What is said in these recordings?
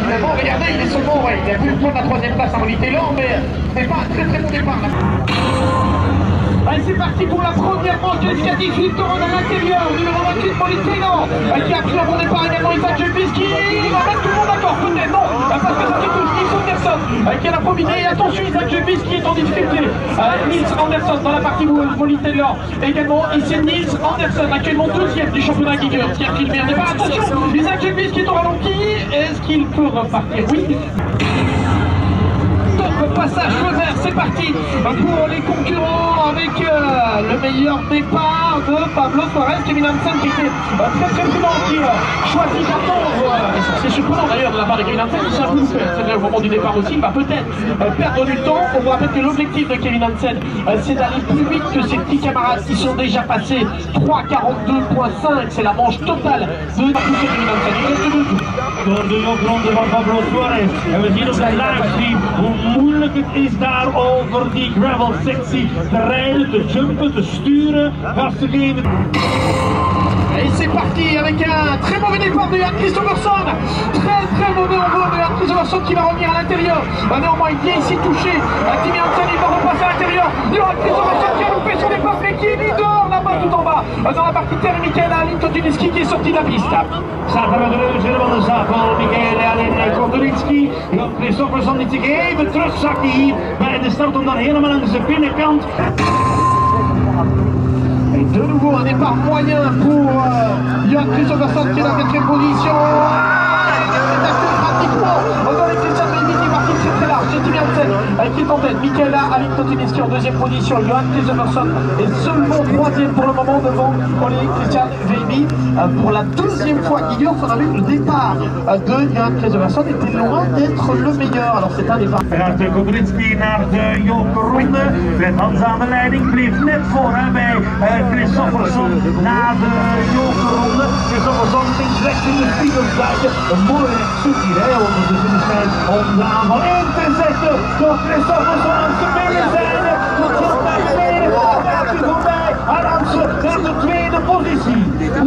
Finalement, regardez, il est seulement, il a voulu prendre la troisième place à Molly-Taylor, mais c'est pas un très très bon départ là. Allez, c'est parti pour la première manche qualificative. Philippe Thoron à l'intérieur, numéro 28, Molly-Taylor, qui a pris un bon départ également. Isaac Jebis qui va mettre tout le monde d'accord, peut-être non, parce que c'est tout Nils Anderson qui a la probité. Et attention, Isaac Jebis qui est en difficulté. Nils Anderson dans la partie Molly-Taylor également. Et c'est Nils Anderson, actuellement deuxième du championnat Giger, qui a pris le meilleur départ. Attention, Isaac Jebis qui est au ralenti. Est-ce qu'il peut repartir? Oui. Top passage feu vert, c'est parti pour les concurrents avec le meilleur. meilleur départ de Pablo Suarez. Kevin Hansen qui était très prudent, qui choisit d'attendre. C'est surprenant d'ailleurs de la part de Kevin Hansen, il s'est un peu loupé. C'est au moment du départ aussi, il va peut-être perdre du temps. On vous rappelle que l'objectif de Kevin Hansen, c'est d'aller plus vite que ses petits camarades qui sont déjà passés. 3:42.5, c'est la manche totale de Kevin Hansen. Il reste 2 tours. Door de jogronde van Pablo Suarez. En we zien op de livestream hoe moeilijk het is daar over die gravel sectie te rijden, te jumpen, te sturen, gas te geven. Et c'est parti avec un très mauvais départ de Jan Kristoffersson. Très mauvais envoi de Jan Kristoffersson qui va revenir à l'intérieur. Néanmoins, il vient ici toucher. Timmy Hansen, il va repasser à l'intérieur. Jan Kristoffersson qui a loupé son départ, mais qui est leader là-bas tout en bas. Dans la partie terre, Michael Alin Kotulinski qui est sorti de la piste. Zaten we de reuzeren van de zaal. Michael Alin Kotulinski. Jan Kristoffersson die zich even terugzakken hier bij de start om dan helemaal aan zijn binnenkant. Et de nouveau un départ moyen pour Jan Kristoffersson qui est dans la 4e position. Pratiquement dans les Christian Baby qui est parti très large. C'est Timmy Hansen qui est en tête. Michaela Alin Kotulinski en 2e position. Jan Kristoffersson est seulement 3e pour le moment devant Ole Christian Baby. Pour la 2e fois qu'hier, on a vu le départ de Jan Kristoffersson était loin d'être le meilleur. Alors c'est un départ. Gaat de Kotulinski naar de jokerronde. Met Hans aan de leiding. Bleef net voor bij Kristoffersson na de jokerronde. Kristoffersson links rechts in de spiegels duiken. Een mooie zoek hier onder de finishlijn om de aanval in te zetten. Door Kristoffersson aan de binnenzijde. Tot zo naar beneden. Daar is hij voorbij. Adamsen naar de 2e positie.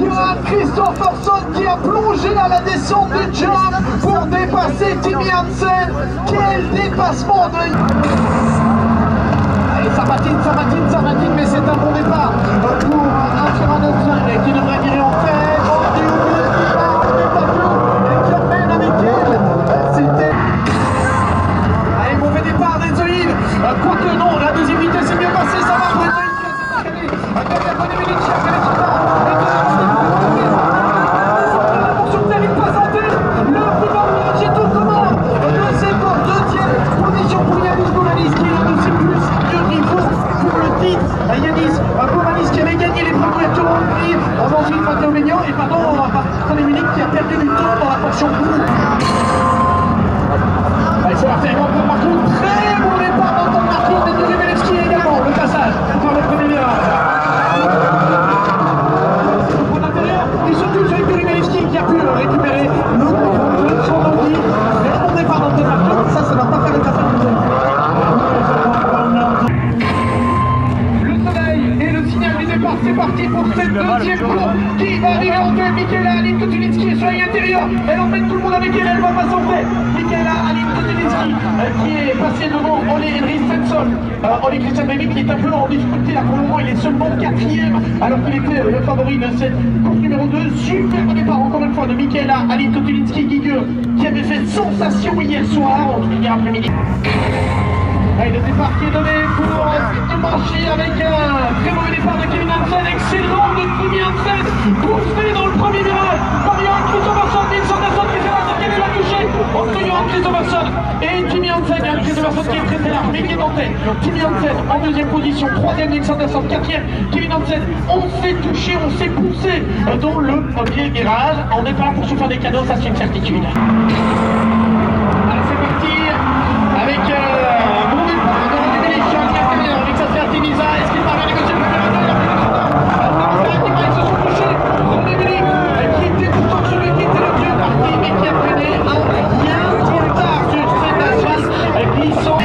Jan Kristoffersson qui a plongé à la descente du jump pour dépasser Timmy Hansen. Quel dépassement de... Allez, ça patine, mais c'est un bon départ pour un Ferrand qui devrait virer en tête. Qui emmène avec elle. C'était... Allez, mauvais départ d'Enzoïd. Quoique non, la 2e vitesse est mieux passée, ça va pour Enzoïd. Yanis Bouranis qui avait gagné les premiers tours en ensuite Matteo Maignan et pardon, René Munich qui a perdu du temps dans la portion courte. Allez, c'est parti, on prend Marcoun, très bon départ d'Anton Marcoun et de Rebelevski également, le passage par le premier virage. Pour l'intérieur, ils sont tous avec Rebelevski qui a pu récupérer le contrôle de son envie. Très bon départ d'Anton Marcoun, ça ne va pas faire le café de c'est parti pour cette 2e course qui va arriver en tête. Michaela Alin Kotulinski est sur l'intérieur. Elle emmène tout le monde avec elle, elle va passer en tête. Michaela Alin Kotulinski qui est passé devant Ole Henriksen. Ole Christian Baby qui est un peu en difficulté là pour le moment, il est seulement 4e alors qu'il était le favori de cette course numéro 2. Super départ encore une fois de Michaela Alin Kotulinski qui avait fait sensation hier soir, hier après-midi. Allez, le départ qui est donné pour Manchi avec un très mauvais départ de Kevin Hansen, excellent de Timmy Hansen, poussé dans le premier virage par Jan Kristoffersson, Nils Andersson qui fait la tête, elle l'a touché entre Jan Kristoffersson et Timmy Hansen. Jan Kristoffersson qui est très large mais qui est en tête. Timmy Hansen en 2e position, 3e Nils Andersson, 4e Kevin Hansen. On s'est touché, on s'est poussé dans le premier virage. On n'est pas là pour se faire des cadeaux, ça c'est une certitude. Allez, c'est parti avec est-ce qu'il parvient à négocier le premier radeau? Il a pris le temps. Ils se sont touchés. René Munich, qui était pourtant celui qui était le mieux parti, mais qui a freiné un bien trop tard sur cette asphalte glissant.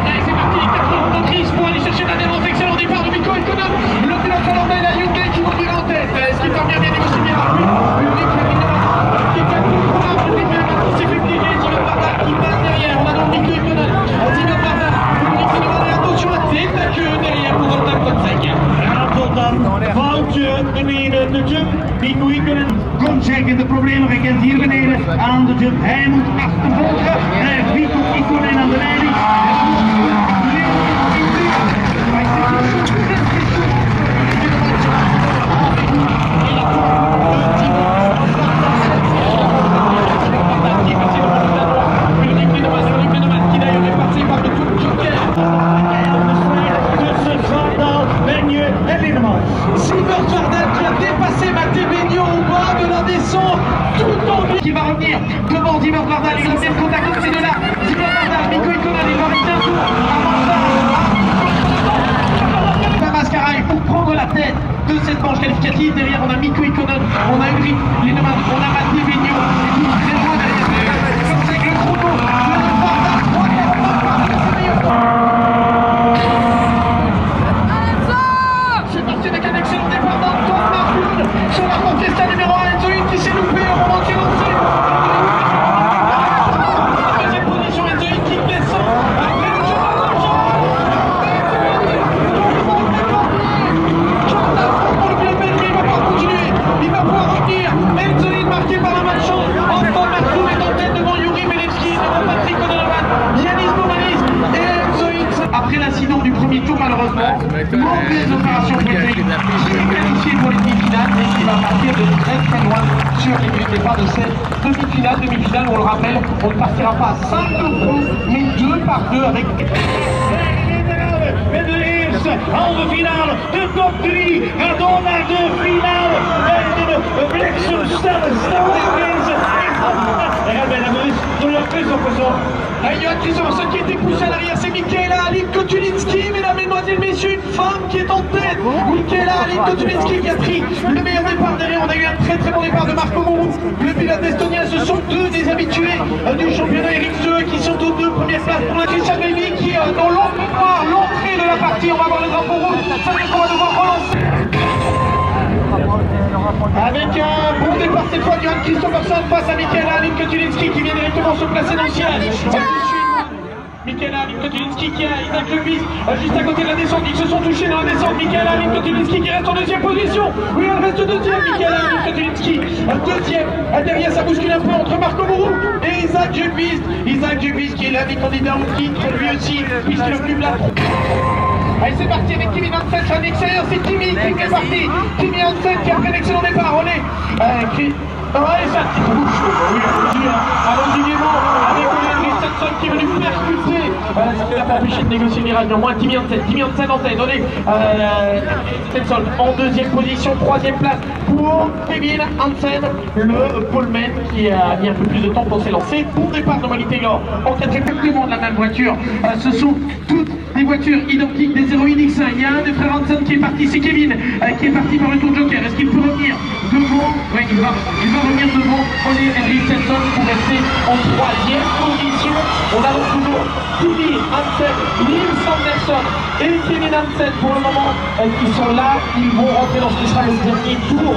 Allez, c'est parti, 4 tours de crise pour aller chercher la défense. Excellent départ de Mikko Ikonen. Le pilote finlandais, la Hyundai qui vont virer en tête. Est-ce qu'il parvient bien négocier bien avec lui? Ulrich qui est un peu trop large. Ulrich s'est fait plier sur le barbare qui passe derrière. On a donc Mikko Ikonen. Derrière pour Anton Kotsek. Dan foutje beneden de jump. Mikko Ikonen komt zeker in de problemen gekend hier beneden aan de jump. Hij moet achtervolgen. Mikko Ikonen aan de leiding. Qui d'ailleurs est passé par le tour Joker. Simon Jardin qui a dépassé Matteo Begno au bas de la descente, tout en qui va revenir devant Simon Jardin, il revient le contact de ces deux-là. Simon Jardin, Mikko Ikonen, il va rester un tour avant ça. Mascaray pour prendre la tête de cette manche qualificative. Derrière, on a Mikko Ikonen, on a Ulrich Lindemann, on a Matteo Begno, et tout très loin derrière. Comme c'est que le chrono, c'est parti avec un excellent départ d'Antoine Marcloud sur la Conquesta numéro 1. Enzo Hitt qui s'est loupé au moment de lancé. Deuxième position, Enzo Hitt qui descend. Après le jeu pour le pied belge, il va pouvoir continuer. Il va pouvoir revenir. Enzo Hitt marqué par la malchance. Antoine Marcloud est en tête devant Yuri Belevski, devant Patrick O'Donovan, Yanis Boumanis et Enzo Hitt. Après l'incident du premier tour, malheureusement, mauvaise opération pour Enzo Hitt, qui est qualifié pour les demi-finales et qui va partir de très très loin sur les minutes de départ de cette demi-finale. Demi-finale où, on le rappelle, on ne partira pas 5 de pro, mais 2 par 2 avec... Met de eerste halve finale, de top 3 gaat door naar de finale. En de bliksemsnelle snelheid. Daar hebben we dus door de Christopherson. Johan Christopherson qui était poussé à l'arrière, c'est Michaela Aline-Kotulinski, mesdames, mesdemoiselles, messieurs, une femme qui est en tête. Michaela Aline-Kotulinski qui a pris le meilleur départ. Derrière, on a eu un très très bon départ de Marco Mourou, le pilote estonien. Ce sont deux des habitués du championnat, Eric Zeux, qui sont aux 2 premières places pour la Christian Baby qui dans l'ombre noire, l'entrée de la partie. On va voir le drapeau rouge, ça veut dire qu'on va devoir relancer. Avec un bon départ cette fois, Johan Christopherson face à Michaela Aline-Kotulinski qui vient directement se placer dans le ciel. Michaela Aline-Kotulinski qui a Isaac Levis juste à côté de la descente. Ils se sont touchés dans la descente. Michaela Aline-Kotulinski qui reste en deuxième position. Oui, elle reste deuxième. Michaela Aline-Kotulinski deuxième. Derrière, ça bouscule un peu entre Marco Mourou et Isaac Jugvist. Isaac Jugvist qui est l'un des candidats au titre lui aussi, puisqu'il occupe la... Allez, c'est parti avec Kimi Hansen sur l'extérieur, c'est Kimi qui est parti. Kimi Hansen qui a fait un excellent départ. On est ouais, ça qui bouge. Oui, allons-y gaiement avec Ole Christensen qui est venu percuter. Ça n'a pas empêché de négocier le virage. Néanmoins, Kimi Hansen en tête. Donnez Christensen en deuxième position, troisième place pour Kevin Hansen, le poleman qui a mis un peu plus de temps pour s'élancer. Bon départ de Molly Taylor en quatrième, exactement de la même voiture. Ce sont toutes des voitures identiques des 01X1. Il y a un des frères Hansen qui est parti, c'est Kevin qui est parti pour le tour Joker. Est-ce qu'il peut revenir devant? Oui, il va revenir devant Ole Christensen pour rester en troisième position. On a donc toujours Kimi Hansen, Nils Andersson et Kevin Hansen pour le moment qui sont là. Ils vont rentrer dans ce qui sera le dernier tour.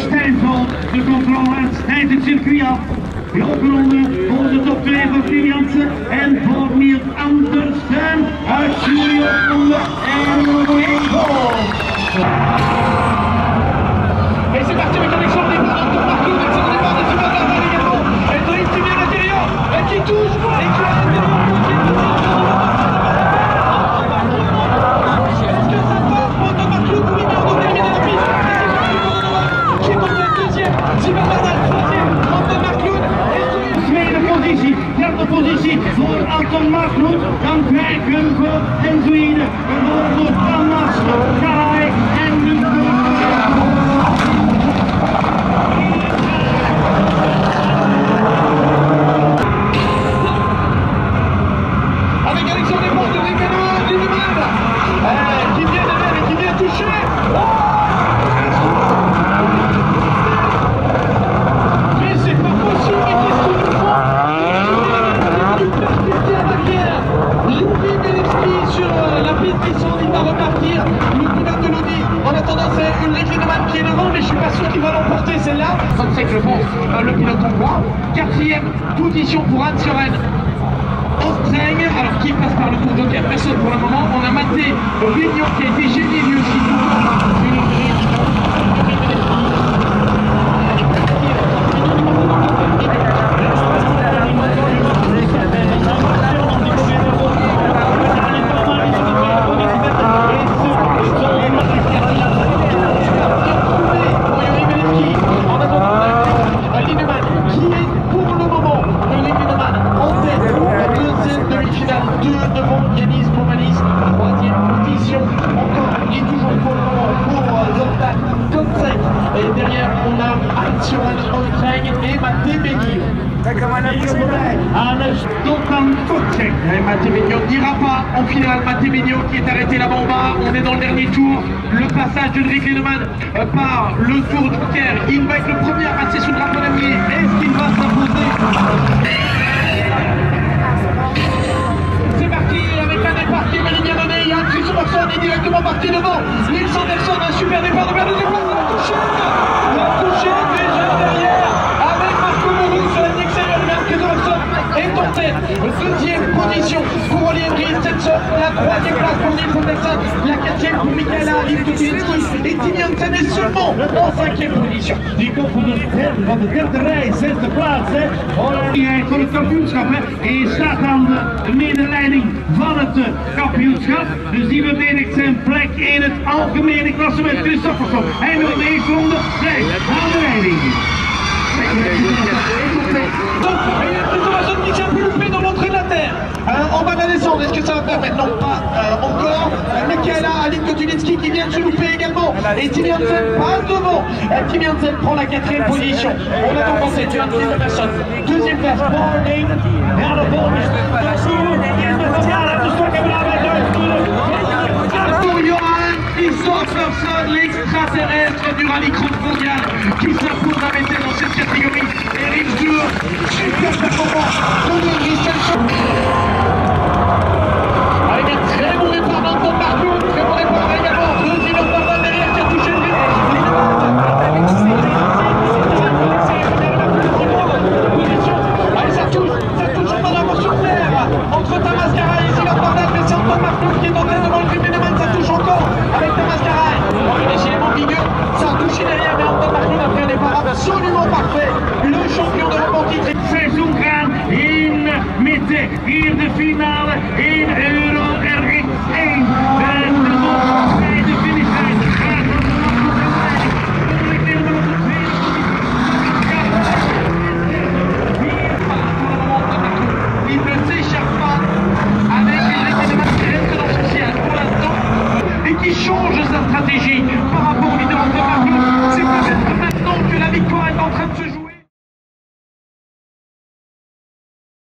Stijnveld, de controle, snijdt het circuit af. De opronde voor de top 2 voor Kimi Hansen en voor Nils Andersson uit Julian en Ringo. Et c'est parti avec un excellent départ d'Antoine Marcloud, excellent départ de Simon Jardin également. Enzo Hitt qui vient à l'intérieur, et qui touche, et qui a l'intérieur. Est-ce que ça passe pour Antoine Marcloud? Oui, mais on doit terminer la piste. Qui est en tête deuxième, Simon Jardin troisième, Antoine Marcloud, Enzo Hitt. Tweede positie, derde positie voor Anton Marcloud. Dan krijgen we Enzo Hitt, voor Thomas Kai en avec un excellent départ de Lindemann qui vient derrière et qui vient toucher. Mais c'est pas possible, mais qu'est-ce qu'ils nous font? Ils percuter à l'arrière. Yuri Belevski sur la piste descente, il va repartir. Le pilote de l'Audi. En attendant, c'est Ulrich Lindemann qui est devant, mais je suis pas sûr qu'il va l'emporter celle-là. C'est que je pense, le pilote hongrois. Quatrième position pour Hans Joren Ostreng, alors qui passe par le tour Joker, personne pour le moment. On a maté Vignon qui a été génié lui aussi. Devant Yanis Boumanis, troisième position encore et toujours Zoltan Kocek. Matteo Mignon n'ira pas en finale. Matteo Mignon qui est arrêté là-bas en bas. On est dans le dernier tour. Le passage de Ulrich Lehmann par le tour du Caire. Il va être le premier à passer sous le drapeau d'Amier. Est-ce qu'il va s'imposer? C'est parti avec un départ qui est bien donné. Il y a Chris Overson est directement parti devant. Nils Andersson, un super départ de deuxième place. La touche déjà derrière avec Marco Moreau sur la ligne extérieure. Chris Overson est en tête. Deuxième position pour Olivier Stenson. La troisième place pour Nils Andersson. La quatrième pour Michaela Littokowski. Et Tim Janssen est seulement en cinquième position. Die komt van de derde rij, zesde plaats. Voor het kampioenschap. Hij staat aan de middenleiding van het kampioenschap. Dus die verdedigt zijn plek in het algemene klassement. Christofferson. Hij wil de eerste ronde blijft aan de leiding. Donc, Christopherson qui s'est un peu loupé dans l'entrée de la terre. En bas de la descente, est-ce que ça va permettre? Non, pas encore. Michaela Littokowski qui vient de se louper également. Et Tim Janssen passe devant. Tim Janssen prend la quatrième position. On a donc pensé, tu as une personne. Deuxième place, Boarding. Ja, de volgende is Arthur Johan, Christopherson, l'extraterrestre du rallye cross mondial, qui s'impose à mettre dans cette catégorie. Eric Dur, super performance de Ulrich Stenson. Avec un très bon départ dans le temps partout, très bon départ également de Dylan Barban derrière qui a touché le allez, ça touche pas d'avance sur terre entre Tamascara et Dylan Barban, mais c'est Antoine Marcoux qui est en tête devant le Griffin-Eman, ça touche encore avec Tamascara. Bon, il est décidément vigueux, ça a touché derrière, mais Antoine Marcoux a fait un départ absolument parfait. Le champion d'Europe en titre. seizoen gaan in Mitte. Hier de finale in Euro RX1. Bij de finishlijn. Il ne s'échappe pas avec Ulrich Lehmann qui reste dans son ciel pour l'instant et qui change sa stratégie par rapport au leader Antoine Marcoux. C'est pas